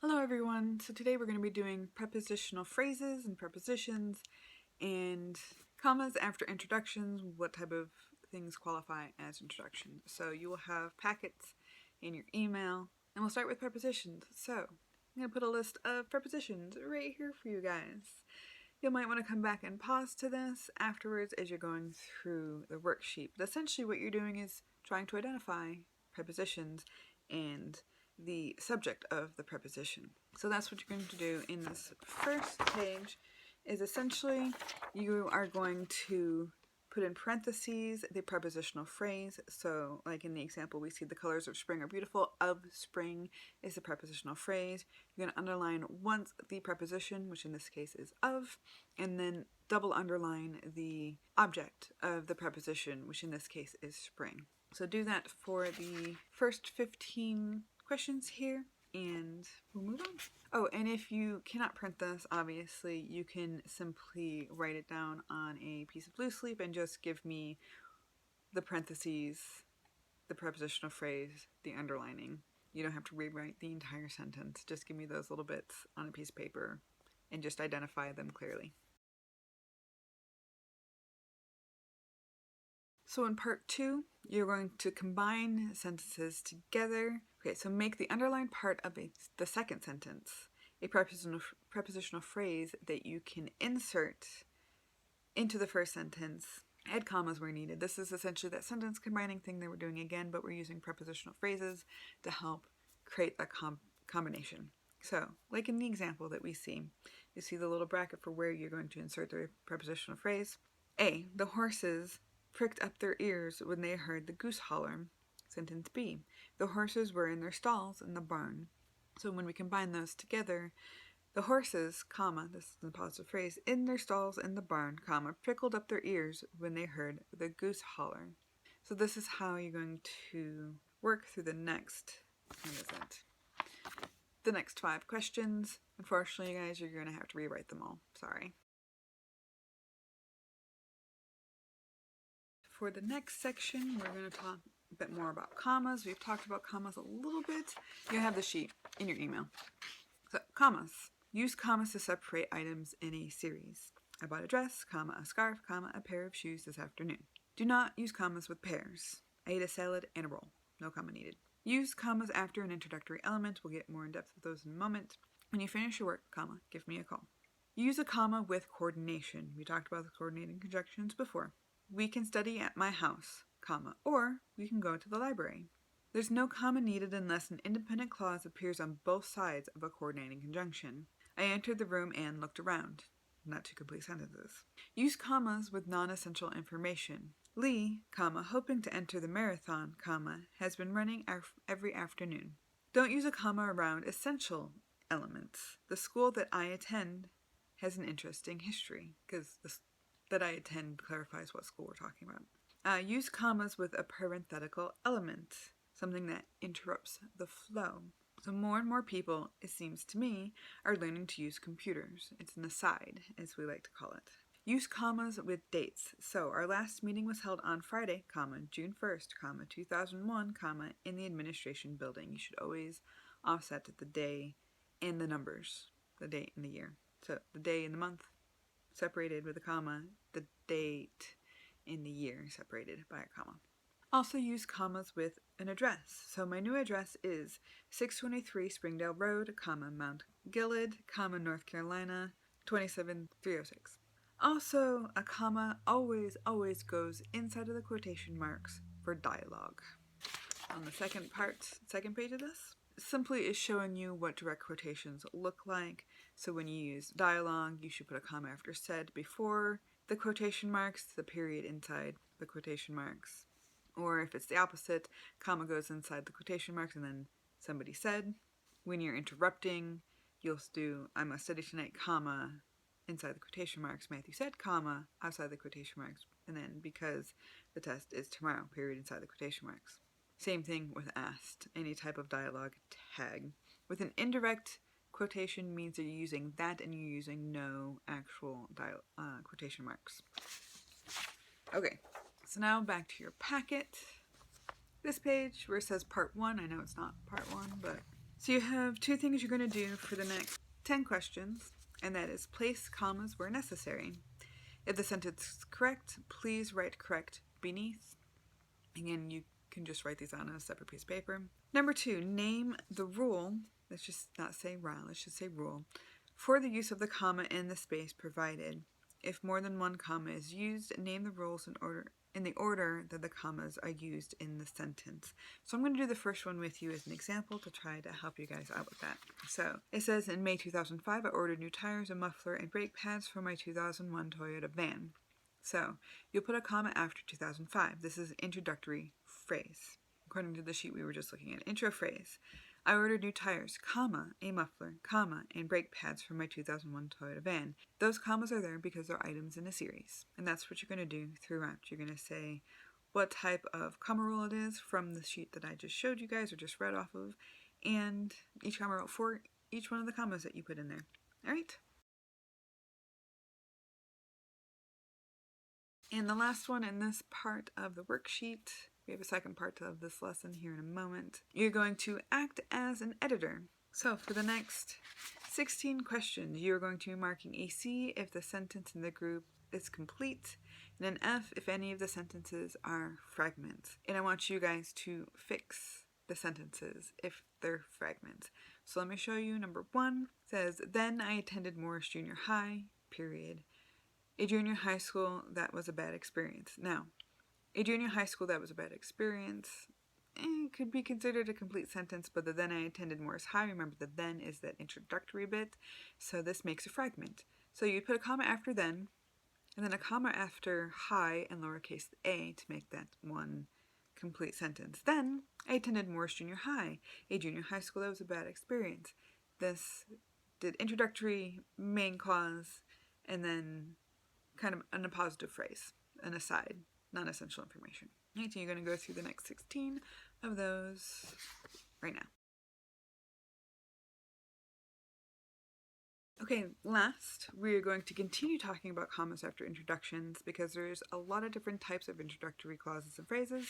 Hello everyone, so today we're going to be doing prepositional phrases and prepositions and commas after introductions, what type of things qualify as introductions. So you will have packets in your email and we'll start with prepositions. So I'm going to put a list of prepositions right here for you guys. You might want to come back and pause to this afterwards as you're going through the worksheet. But essentially what you're doing is trying to identify prepositions and the subject of the preposition. So that's what you're going to do in this first page is essentially you are going to put in parentheses the prepositional phrase. So like in the example we see the colors of spring are beautiful. Of spring is the prepositional phrase. You're going to underline once the preposition, which in this case is of, and then double underline the object of the preposition, which in this case is spring. So do that for the first 15 questions here and we'll move on. Oh, and if you cannot print this, obviously you can simply write it down on a piece of loose leaf and just give me the parentheses, the prepositional phrase, the underlining. You don't have to rewrite the entire sentence. Just give me those little bits on a piece of paper and just identify them clearly. So in part 2, you're going to combine sentences together. Okay, so make the underlined part of the second sentence a prepositional phrase that you can insert into the first sentence. Add commas where needed. This is essentially that sentence combining thing that we're doing again, but we're using prepositional phrases to help create that combination. So, like in the example that we see, you see the little bracket for where you're going to insert the prepositional phrase. A, the horses pricked up their ears when they heard the goose holler. Sentence B, the horses were in their stalls in the barn. So when we combine those together, the horses, comma, this is the positive phrase, in their stalls in the barn, comma, prickled up their ears when they heard the goose holler. So this is how you're going to work through the next, the next 5 questions. Unfortunately, you guys, you're going to have to rewrite them all. Sorry. For the next section, we're going to talk a bit more about commas. We've talked about commas a little bit. You have the sheet in your email. So, commas. Use commas to separate items in a series. I bought a dress, comma, a scarf, comma, a pair of shoes this afternoon. Do not use commas with pairs. I ate a salad and a roll. No comma needed. Use commas after an introductory element. We'll get more in depth with those in a moment. When you finish your work, comma, give me a call. Use a comma with coordination. We talked about the coordinating conjunctions before. We can study at my house, comma, or we can go to the library. There's no comma needed unless an independent clause appears on both sides of a coordinating conjunction. I entered the room and looked around. Not 2 complete sentences. Use commas with non-essential information. Lee, comma, hoping to enter the marathon, comma, has been running every afternoon. Don't use a comma around essential elements. The school that I attend has an interesting history, because that I attend clarifies what school we're talking about. Use commas with a parenthetical element, something that interrupts the flow. So more and more people, it seems to me, are learning to use computers. It's an aside, as we like to call it. Use commas with dates. So our last meeting was held on Friday, comma, June 1st, comma, 2001, comma, in the administration building. You should always offset the day and the numbers, the date and the year. So the day and the month separated with a comma, the date in the year separated by a comma. Also use commas with an address. So my new address is 623 Springdale Road, comma, Mount Gilead, comma, North Carolina, 27306. Also, a comma always goes inside of the quotation marks for dialogue. On the second page of this, simply is showing you what direct quotations look like. So when you use dialogue, you should put a comma after said before the quotation marks, the period inside the quotation marks. Or if it's the opposite, comma goes inside the quotation marks and then somebody said. When you're interrupting, you'll do I must study tonight, comma, inside the quotation marks, Matthew said, comma, outside the quotation marks. And then because the test is tomorrow, period, inside the quotation marks. Same thing with asked, any type of dialogue tag. With an indirect quotation means that you're using that and you're using no actual quotation marks. Okay, so now back to your packet. This page where it says part 1, I know it's not part 1, but So you have two things you're going to do for the next 10 questions, and that is place commas where necessary. If the sentence is correct, please write correct beneath. Again, you can just write these on a separate piece of paper. Number 2, name the rule. Let's just not say RAL, let's just say rule. For the use of the comma in the space provided. If more than one comma is used, name the rules in the order that the commas are used in the sentence. So I'm going to do the first one with you as an example to try to help you guys out with that. So it says, in May 2005, I ordered new tires, a muffler, and brake pads for my 2001 Toyota van. So you'll put a comma after 2005. This is an introductory phrase. According to the sheet we were just looking at, intro phrase. I ordered new tires, comma, a muffler, comma, and brake pads for my 2001 Toyota van. Those commas are there because they're items in a series. And that's what you're going to do throughout. You're going to say what type of comma rule it is from the sheet that I just showed you guys or just read off of, and each comma rule for each one of the commas that you put in there. All right? And the last one in this part of the worksheet, we have a second part of this lesson here in a moment. You're going to act as an editor. So for the next 16 questions, you're going to be marking a C if the sentence in the group is complete, and an F if any of the sentences are fragments. And I want you guys to fix the sentences if they're fragments. So let me show you. Number 1 says, then I attended Morris Junior High, period. A junior high school, that was a bad experience. Now, a junior high school, that was a bad experience, could be considered a complete sentence, but the then I attended Morris High, remember the then is that introductory bit, so this makes a fragment. So you put a comma after then, and then a comma after high and lowercase a to make that one complete sentence. Then, I attended Morris Junior High, a junior high school, that was a bad experience. This did introductory, main clause, and then kind of an appositive phrase, an aside, non-essential information. Right, so you're going to go through the next 16 of those right now. Okay, last, we're going to continue talking about commas after introductions because there's a lot of different types of introductory clauses and phrases.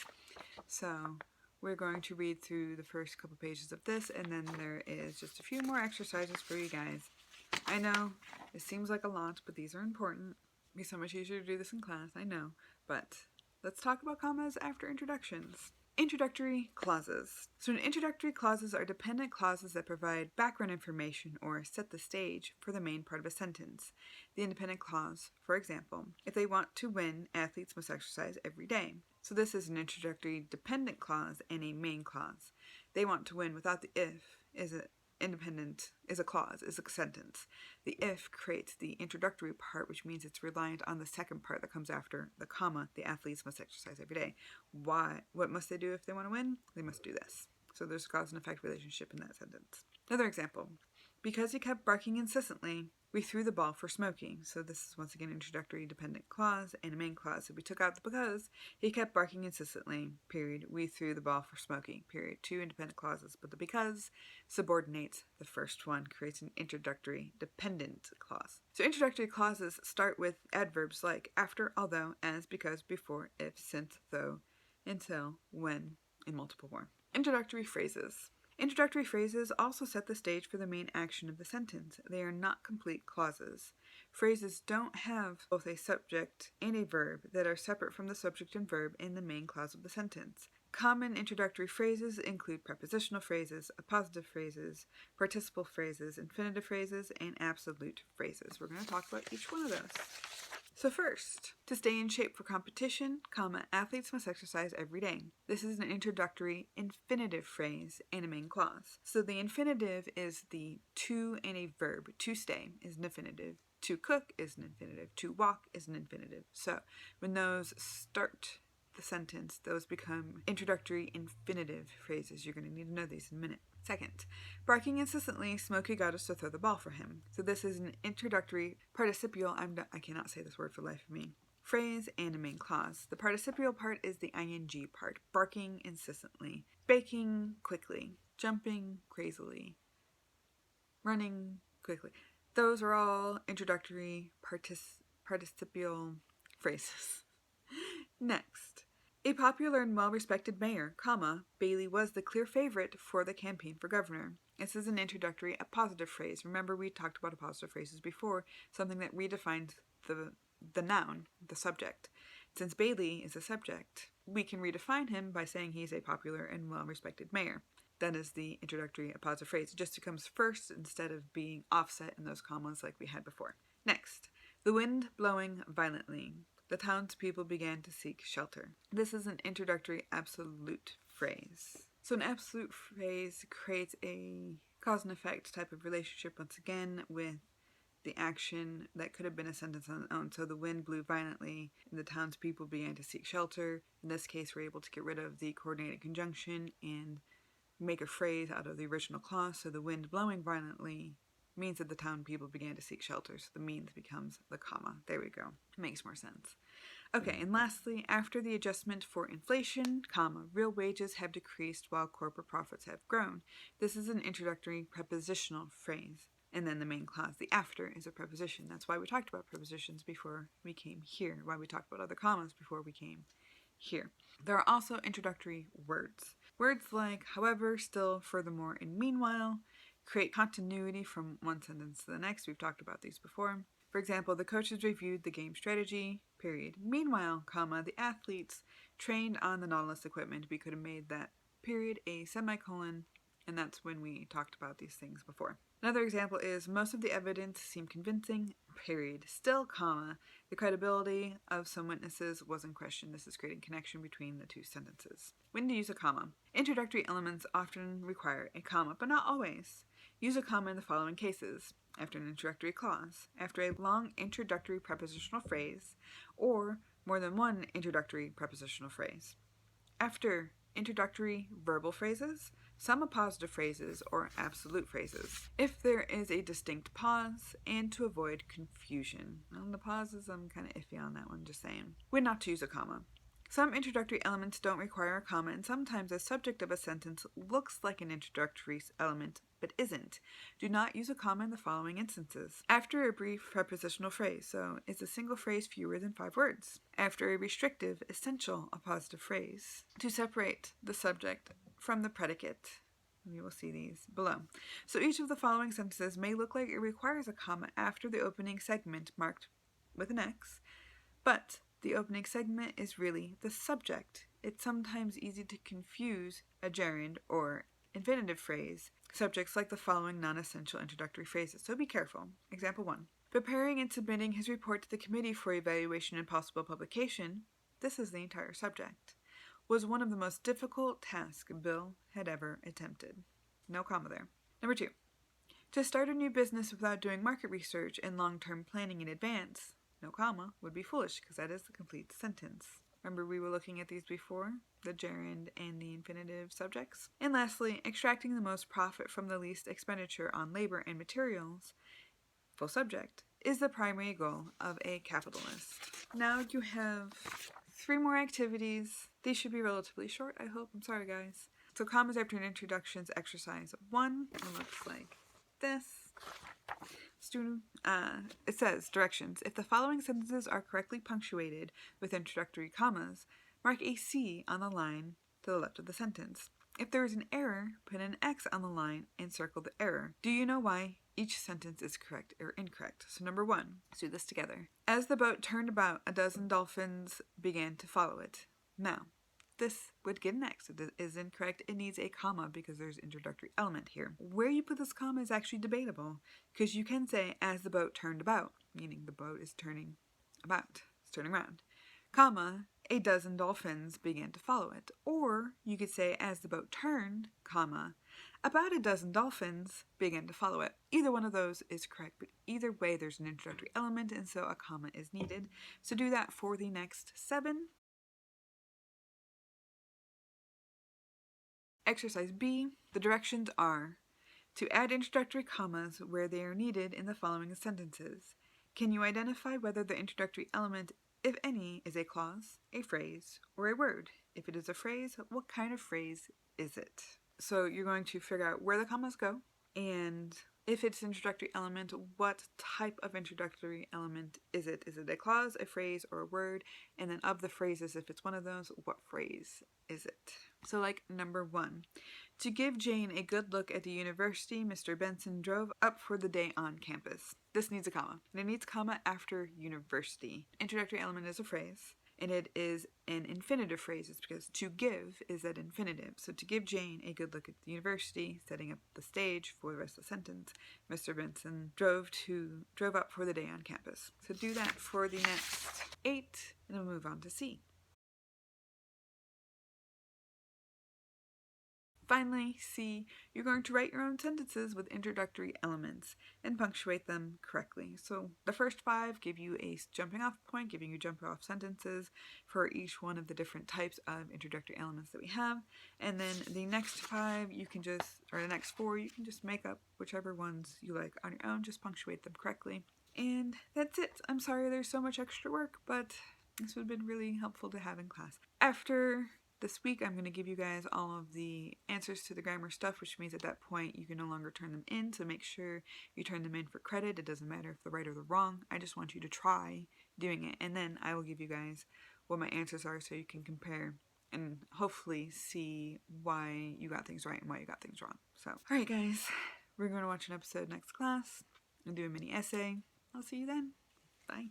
So we're going to read through the first couple pages of this, and then there is just a few more exercises for you guys. I know, it seems like a lot, but these are important. It'd be so much easier to do this in class, I know, but let's talk about commas after introductions. Introductory clauses. So introductory clauses are dependent clauses that provide background information or set the stage for the main part of a sentence. The independent clause, for example, if they want to win, athletes must exercise every day. So this is an introductory dependent clause and a main clause. They want to win without the if is a independent is a clause, is a sentence. The if creates the introductory part, which means it's reliant on the second part that comes after the comma. The athletes must exercise every day. Why? What must they do if they want to win? They must do this. So there's a cause and effect relationship in that sentence. Another example. Because he kept barking insistently, we threw the ball for Smokey. So this is once again introductory dependent clause and a main clause. So we took out the because, he kept barking insistently, period. We threw the ball for Smokey, period. Two independent clauses, but the because subordinates the first one, creates an introductory dependent clause. So introductory clauses start with adverbs like after, although, as, because, before, if, since, though, until, when, in multiple form. Introductory phrases. Introductory phrases also set the stage for the main action of the sentence. They are not complete clauses. Phrases don't have both a subject and a verb that are separate from the subject and verb in the main clause of the sentence. Common introductory phrases include prepositional phrases, appositive phrases, participle phrases, infinitive phrases, and absolute phrases. We're going to talk about each one of those. So first, to stay in shape for competition, athletes must exercise every day. This is an introductory infinitive phrase and a main clause. So the infinitive is the to and a verb. To stay is an infinitive. To cook is an infinitive. To walk is an infinitive. So when those start the sentence, those become introductory infinitive phrases. You're going to need to know these in a minute. Second, barking insistently, Smokey got us to throw the ball for him. So this is an introductory participial, I cannot say this word for the life of me, phrase and a main clause. The participial part is the ing part, barking insistently, baking quickly, jumping crazily, running quickly. Those are all introductory participial phrases. Next. A popular and well-respected mayor, Bailey was the clear favorite for the campaign for governor. This is an introductory appositive phrase. Remember, we talked about appositive phrases before, something that redefines the noun, the subject. Since Bailey is a subject, we can redefine him by saying he's a popular and well-respected mayor. That is the introductory appositive phrase. It just comes first instead of being offset in those commas like we had before. Next, the wind blowing violently. The townspeople began to seek shelter. This is an introductory absolute phrase. So an absolute phrase creates a cause and effect type of relationship once again with the action that could have been a sentence on its own. So the wind blew violently and the townspeople began to seek shelter. In this case, we're able to get rid of the coordinated conjunction and make a phrase out of the original clause. So the wind blowing violently means that the town people began to seek shelter. So the means becomes the comma. There we go. It makes more sense. Okay, and lastly, after the adjustment for inflation, comma, real wages have decreased while corporate profits have grown. This is an introductory prepositional phrase. And then the main clause, the after, is a preposition. That's why we talked about prepositions before we came here, why we talked about other commas before we came here. There are also introductory words. Words like however, still, furthermore, and meanwhile create continuity from one sentence to the next. We've talked about these before. For example, the coaches reviewed the game strategy, period. Meanwhile, comma, the athletes trained on the Nautilus equipment. We could have made that period a semicolon, and that's when we talked about these things before. Another example is most of the evidence seemed convincing, period. Still, comma, the credibility of some witnesses was in question. This is creating connection between the two sentences. When to use a comma. Introductory elements often require a comma, but not always. Use a comma in the following cases: after an introductory clause, after a long introductory prepositional phrase, or more than one introductory prepositional phrase. After introductory verbal phrases, some appositive phrases, or absolute phrases. If there is a distinct pause, and to avoid confusion. On the pauses, I'm kind of iffy on that one, just saying. When not to use a comma. Some introductory elements don't require a comma, and sometimes the subject of a sentence looks like an introductory element, but isn't. Do not use a comma in the following instances. After a brief prepositional phrase, so is a single phrase fewer than 5 words. After a restrictive, essential appositive phrase, to separate the subject from the predicate. You will see these below. So each of the following sentences may look like it requires a comma after the opening segment marked with an X, but the opening segment is really the subject. It's sometimes easy to confuse a gerund or infinitive phrase, subjects like the following non-essential introductory phrases, so be careful. Example 1. Preparing and submitting his report to the committee for evaluation and possible publication, this is the entire subject, was one of the most difficult tasks Bill had ever attempted. No comma there. Number 2. To start a new business without doing market research and long-term planning in advance, no comma, would be foolish because that is the complete sentence. Remember we were looking at these before, the gerund and the infinitive subjects. And lastly, extracting the most profit from the least expenditure on labor and materials, full subject, is the primary goal of a capitalist. Now you have 3 more activities. These should be relatively short, I hope. I'm sorry, guys. So commas after an introductions exercise 1. It looks like this. It says, directions. If the following sentences are correctly punctuated with introductory commas, mark a C on the line to the left of the sentence. If there is an error, put an X on the line and circle the error. Do you know why each sentence is correct or incorrect? So number 1, let's do this together. As the boat turned about, a dozen dolphins began to follow it. Now, this would get an X. It is incorrect. It needs a comma because there's introductory element here. Where you put this comma is actually debatable because you can say as the boat turned about, meaning the boat is turning about, it's turning around, comma, a dozen dolphins began to follow it. Or you could say as the boat turned, comma, about a dozen dolphins began to follow it. Either one of those is correct, but either way there's an introductory element and so a comma is needed. So do that for the next 7. Exercise B, the directions are to add introductory commas where they are needed in the following sentences. Can you identify whether the introductory element, if any, is a clause, a phrase, or a word? If it is a phrase, what kind of phrase is it? So you're going to figure out where the commas go and If it's introductory element, what type of introductory element is it? Is it a clause, a phrase, or a word? And then of the phrases, if it's one of those, what phrase is it? So like number 1, to give Jane a good look at the university, Mr. Benson drove up for the day on campus. This needs a comma. And it needs comma after university. Introductory element is a phrase. And it is an infinitive phrase. It's because to give is that infinitive. So to give Jane a good look at the university, setting up the stage for the rest of the sentence, Mr. Benson drove up for the day on campus. So do that for the next 8, and then we'll move on to C. Finally, C, you're going to write your own sentences with introductory elements and punctuate them correctly. So the first 5 give you a jumping off point, giving you jumping off sentences for each one of the different types of introductory elements that we have. And then the next 5, the next 4, you can just make up whichever ones you like on your own, just punctuate them correctly. And that's it. I'm sorry there's so much extra work, but this would have been really helpful to have in class. After this week, I'm going to give you guys all of the answers to the grammar stuff, which means at that point you can no longer turn them in, so make sure you turn them in for credit. It doesn't matter if they're right or they're wrong. I just want you to try doing it, and then I will give you guys what my answers are so you can compare and hopefully see why you got things right and why you got things wrong. So, alright guys, we're going to watch an episode next class and do a mini essay. I'll see you then. Bye.